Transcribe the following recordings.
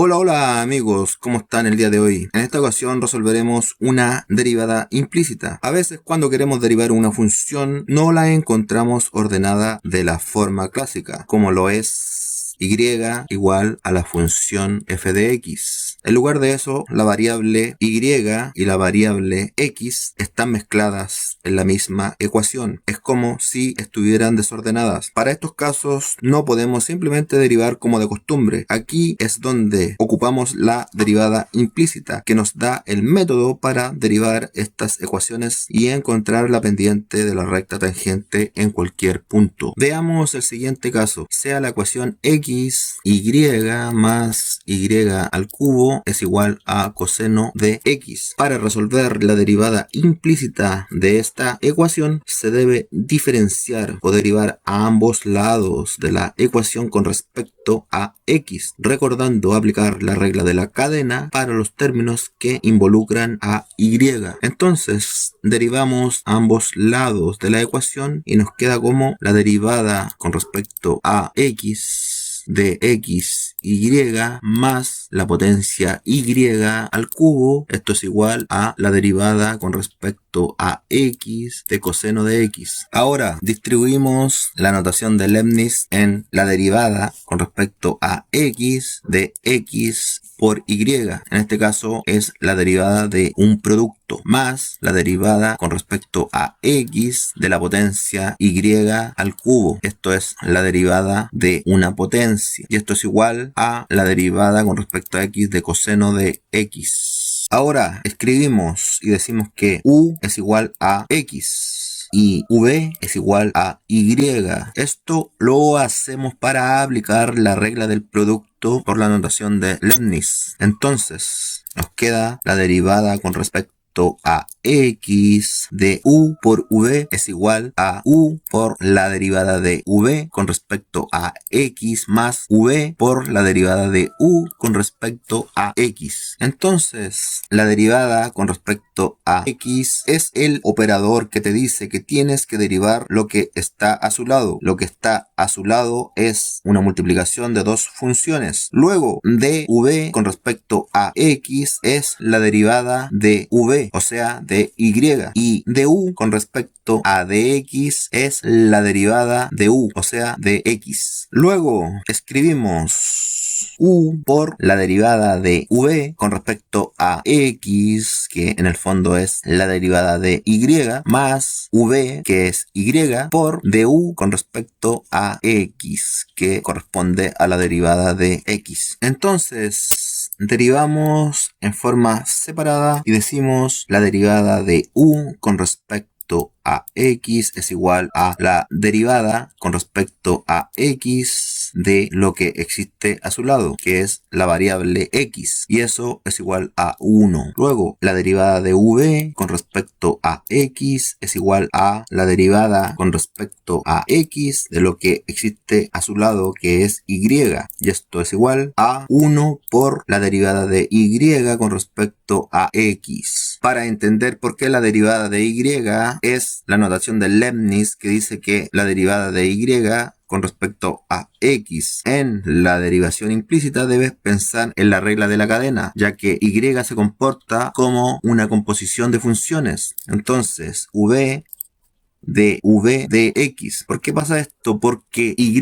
Hola, hola amigos, ¿cómo están el día de hoy? En esta ocasión resolveremos una derivada implícita. A veces cuando queremos derivar una función no la encontramos ordenada de la forma clásica, como lo es y igual a la función f de x. En lugar de eso, la variable y y la variable x están mezcladas en la misma ecuación. Es como si estuvieran desordenadas. Para estos casos no podemos simplemente derivar como de costumbre. Aquí es donde ocupamos la derivada implícita, que nos da el método para derivar estas ecuaciones y encontrar la pendiente de la recta tangente en cualquier punto. Veamos el siguiente caso. Sea la ecuación x y más y al cubo es igual a coseno de x. Para resolver la derivada implícita de esta ecuación se debe diferenciar o derivar a ambos lados de la ecuación con respecto a x, recordando aplicar la regla de la cadena para los términos que involucran a y. Entonces derivamos ambos lados de la ecuación y nos queda como la derivada con respecto a x de x y más la potencia y al cubo. Esto es igual a la derivada con respecto a x de coseno de x. Ahora distribuimos la notación de Leibniz en la derivada con respecto a x de x por y. En este caso es la derivada de un producto más la derivada con respecto a x de la potencia y al cubo. Esto es la derivada de una potencia y esto es igual a la derivada con respecto a x de coseno de x. Ahora escribimos y decimos que u es igual a x y v es igual a y. Esto lo hacemos para aplicar la regla del producto por la notación de Leibniz. Entonces nos queda la derivada con respecto a x de u por v es igual a u por la derivada de v con respecto a x más v por la derivada de u con respecto a x. Entonces la derivada con respecto a x es el operador que te dice que tienes que derivar lo que está a su lado. Lo que está a su lado es una multiplicación de dos funciones. Luego dv con respecto a x es la derivada de v, o sea de y, y du con respecto a dx es la derivada de u, o sea de x. Luego escribimos u por la derivada de v con respecto a x, que en el fondo es la derivada de y, más v, que es y, por du con respecto a x, que corresponde a la derivada de x. Entonces derivamos en forma separada y decimos la derivada de u con respecto a x es igual a la derivada con respecto a x de lo que existe a su lado, que es la variable x, y eso es igual a 1. Luego la derivada de v con respecto a x es igual a la derivada con respecto a x de lo que existe a su lado, que es y, y esto es igual a 1 por la derivada de y con respecto a x. Para entender por qué la derivada de y es la notación de Leibniz, que dice que la derivada de y con respecto a x en la derivación implícita, debes pensar en la regla de la cadena, ya que y se comporta como una composición de funciones. Entonces v de x. ¿Por qué pasa esto? Porque y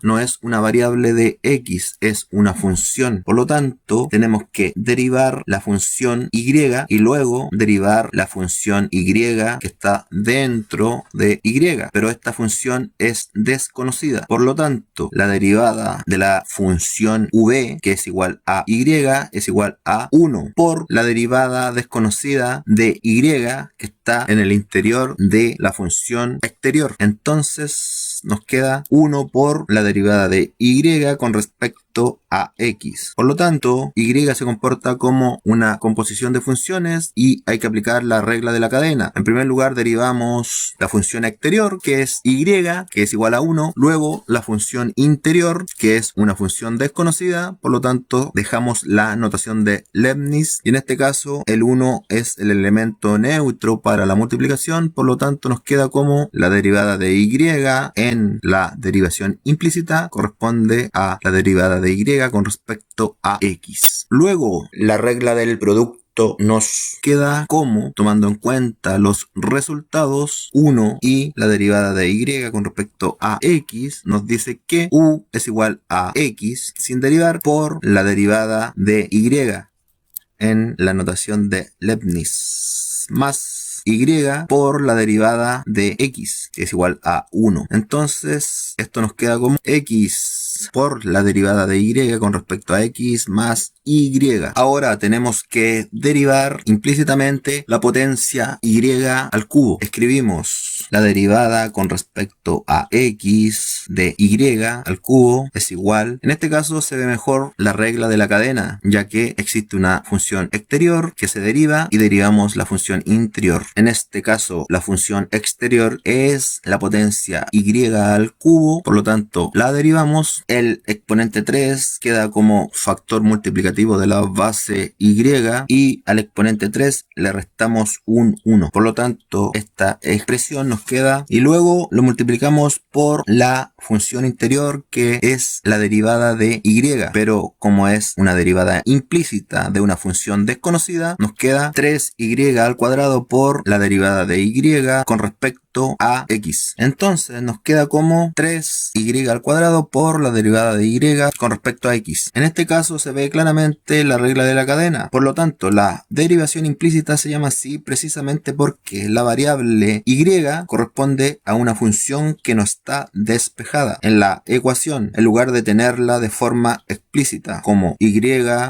no es una variable de x, es una función. Por lo tanto, tenemos que derivar la función y luego derivar la función y que está dentro de y. Pero esta función es desconocida. Por lo tanto, la derivada de la función v, que es igual a y, es igual a 1 por la derivada desconocida de y, que está en el interior de la función exterior. Entonces nos queda 1 por la derivada de y con respecto a x. Por lo tanto, y se comporta como una composición de funciones y hay que aplicar la regla de la cadena. En primer lugar, derivamos la función exterior, que es y, que es igual a 1. Luego, la función interior, que es una función desconocida. Por lo tanto, dejamos la notación de Leibniz. Y en este caso, el 1 es el elemento neutro para la multiplicación. Por lo tanto, nos queda como la derivada de y en en la derivación implícita corresponde a la derivada de y con respecto a x. Luego, la regla del producto nos queda como, tomando en cuenta los resultados, 1 y la derivada de y con respecto a x, nos dice que u es igual a x sin derivar por la derivada de y en la notación de Leibniz, más y por la derivada de x, que es igual a 1. Entonces, esto nos queda como x por la derivada de y con respecto a x más y. Ahora tenemos que derivar implícitamente la potencia y al cubo. Escribimos la derivada con respecto a x de y al cubo es igual. En este caso se ve mejor la regla de la cadena, ya que existe una función exterior que se deriva y derivamos la función interior. En este caso la función exterior es la potencia y al cubo, por lo tanto la derivamos. El exponente 3 queda como factor multiplicativo de la base y al exponente 3 le restamos un 1. Por lo tanto, esta expresión nos queda y luego lo multiplicamos por la función interior que es la derivada de y. Pero como es una derivada implícita de una función desconocida, nos queda 3y al cuadrado por la derivada de y con respecto a x. Entonces nos queda como 3y al cuadrado por la derivada de y con respecto a x. En este caso se ve claramente la regla de la cadena. Por lo tanto, la derivación implícita se llama así precisamente porque la variable y corresponde a una función que no está despejada en la ecuación, en lugar de tenerla de forma explícita como y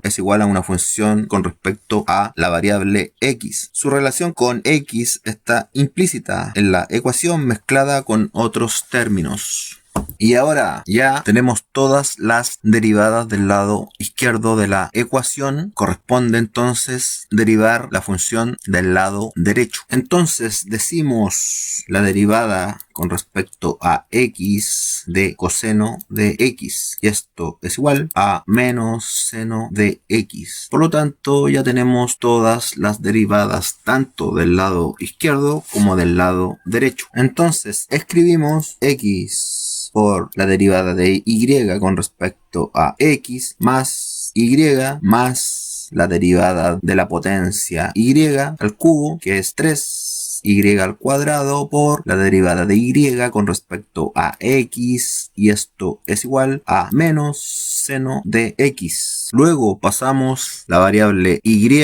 es igual a una función con respecto a la variable x. Su relación con x está implícita en la ecuación mezclada con otros términos. Y ahora ya tenemos todas las derivadas del lado izquierdo de la ecuación. Corresponde entonces derivar la función del lado derecho. Entonces decimos la derivada con respecto a x de coseno de x. Y esto es igual a menos seno de x. Por lo tanto ya tenemos todas las derivadas tanto del lado izquierdo como del lado derecho. Entonces escribimos x por la derivada de y con respecto a x más y más la derivada de la potencia y al cubo, que es 3y al cuadrado por la derivada de y con respecto a x, y esto es igual a menos seno de x. Luego pasamos la variable y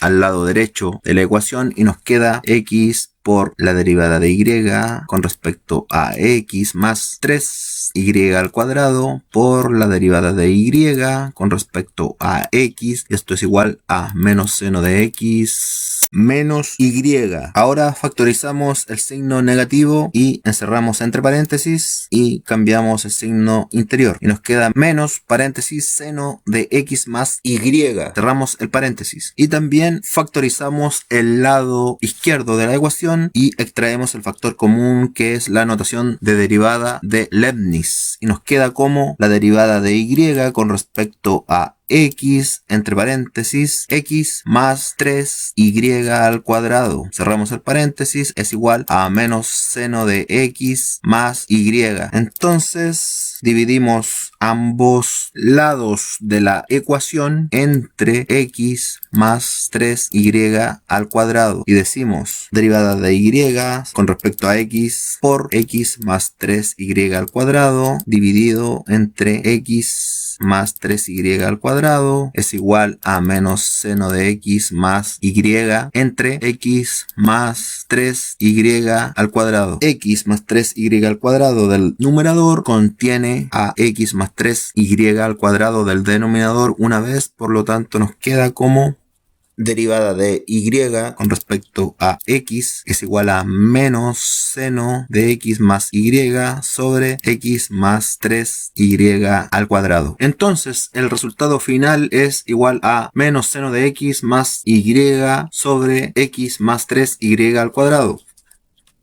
al lado derecho de la ecuación y nos queda x por la derivada de y con respecto a x más 3y al cuadrado por la derivada de y con respecto a x. Esto es igual a menos seno de x menos y. Ahora factorizamos el signo negativo y encerramos entre paréntesis y cambiamos el signo interior. Y nos queda menos paréntesis seno de x más y. Cerramos el paréntesis. Y también factorizamos el lado izquierdo de la ecuación y extraemos el factor común que es la notación de derivada de Leibniz. Y nos queda como la derivada de y con respecto a x entre paréntesis x más 3y al cuadrado. Cerramos el paréntesis, es igual a menos seno de x más y. Entonces dividimos ambos lados de la ecuación entre x más 3y al cuadrado y decimos derivada de y con respecto a x por x más 3y al cuadrado dividido entre x más 3y al cuadrado es igual a menos seno de x más y entre x más 3y al cuadrado. X más 3y al cuadrado del numerador contiene a x más 3y al cuadrado del denominador una vez, por lo tanto nos queda como derivada de y con respecto a x es igual a menos seno de x más y sobre x más 3y al cuadrado. Entonces el resultado final es igual a menos seno de x más y sobre x más 3y al cuadrado.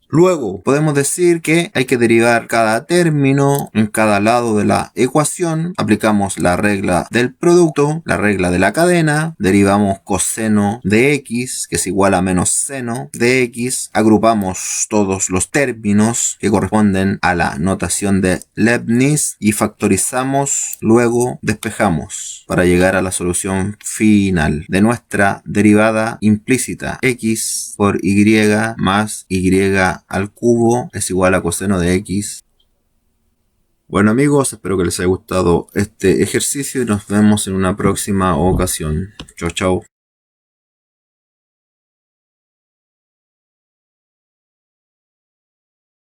Luego podemos decir que hay que derivar cada término en cada lado de la ecuación. Aplicamos la regla del producto, la regla de la cadena, derivamos coseno de x, que es igual a menos seno de x. Agrupamos todos los términos que corresponden a la notación de Leibniz y factorizamos, luego despejamos para llegar a la solución final de nuestra derivada implícita. X por y más y al cubo es igual a coseno de x. Bueno amigos, espero que les haya gustado este ejercicio y nos vemos en una próxima ocasión. Chau chau.